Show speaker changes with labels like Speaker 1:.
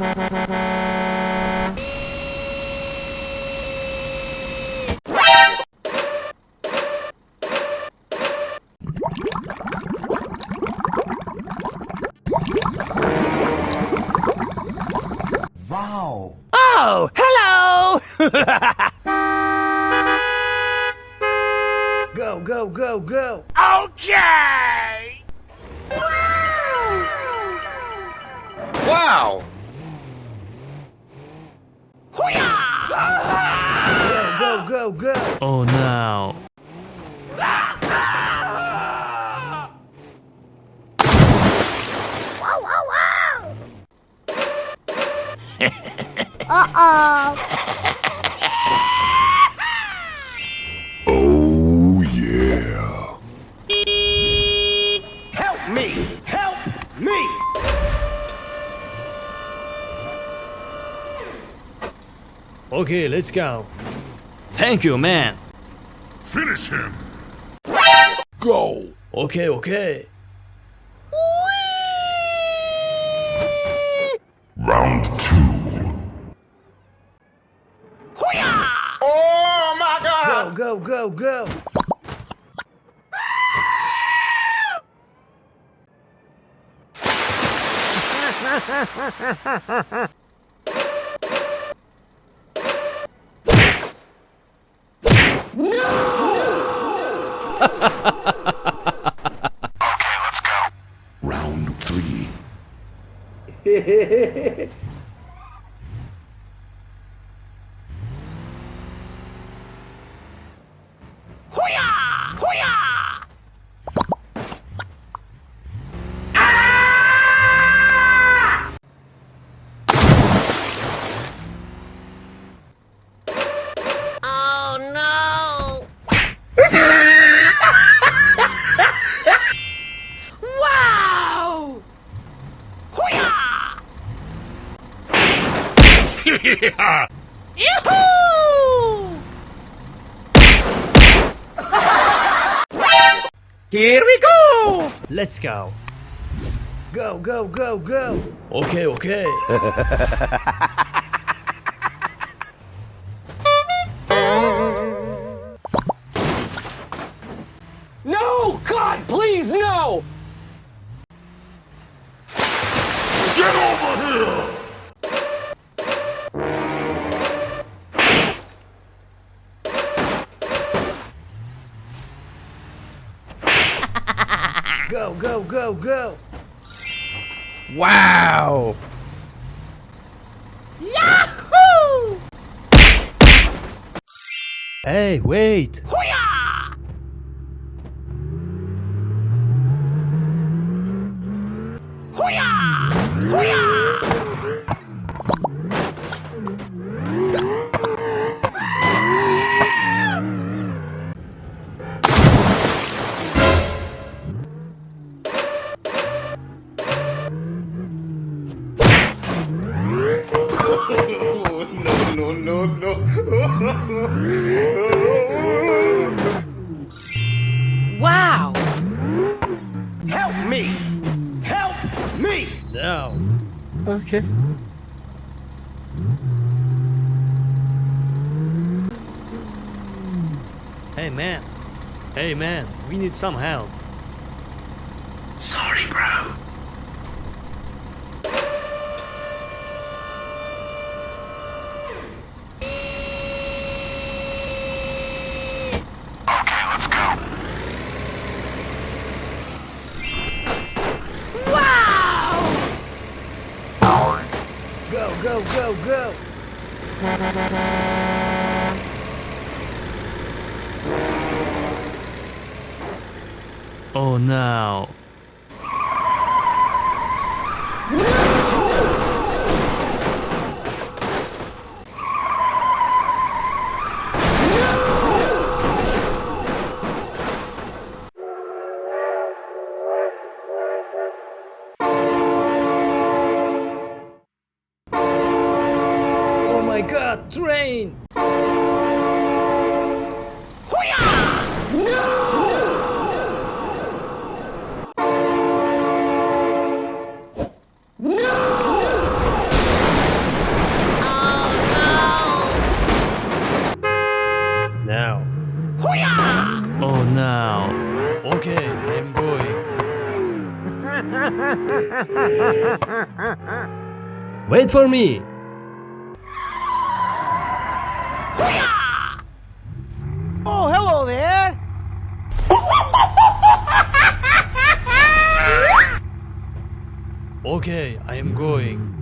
Speaker 1: Wow!
Speaker 2: Oh, hello!
Speaker 3: Go, go, go, go!
Speaker 2: Okay!
Speaker 1: Wow!
Speaker 3: Go, go, go, go!
Speaker 2: Oh no.
Speaker 4: Uh-oh.
Speaker 1: Oh yeah!
Speaker 3: Help me! Help me! Okay, let's go.
Speaker 2: Thank you, man.
Speaker 1: Finish him! Go!
Speaker 3: Okay, okay.
Speaker 1: Round 2. Oh my god!
Speaker 3: Go, go, go, go!
Speaker 1: Okay, let's go. Round 3.
Speaker 4: Oh no!
Speaker 2: Wow!
Speaker 4: Yoo-hoo!
Speaker 2: Here we go!
Speaker 3: Let's go. Go, go, go, go! Okay, okay.
Speaker 5: No! God, please, no!
Speaker 1: Get over here!
Speaker 3: Go, go, go, go!
Speaker 2: Wow!
Speaker 4: Yahoo!
Speaker 3: Hey, wait!
Speaker 1: No, no, no, no.
Speaker 2: Wow!
Speaker 3: Help me! Help me! No.
Speaker 2: Okay.
Speaker 3: Hey, man. Hey, man. We need some help.
Speaker 1: Sorry, bro. Okay, let's go.
Speaker 2: Wow!
Speaker 3: Go, go, go, go!
Speaker 2: Oh no.
Speaker 3: Oh my god, train!
Speaker 2: Oh no.
Speaker 3: Okay, I'm going. Wait for me.
Speaker 6: Oh, hello there.
Speaker 3: Okay, I am going.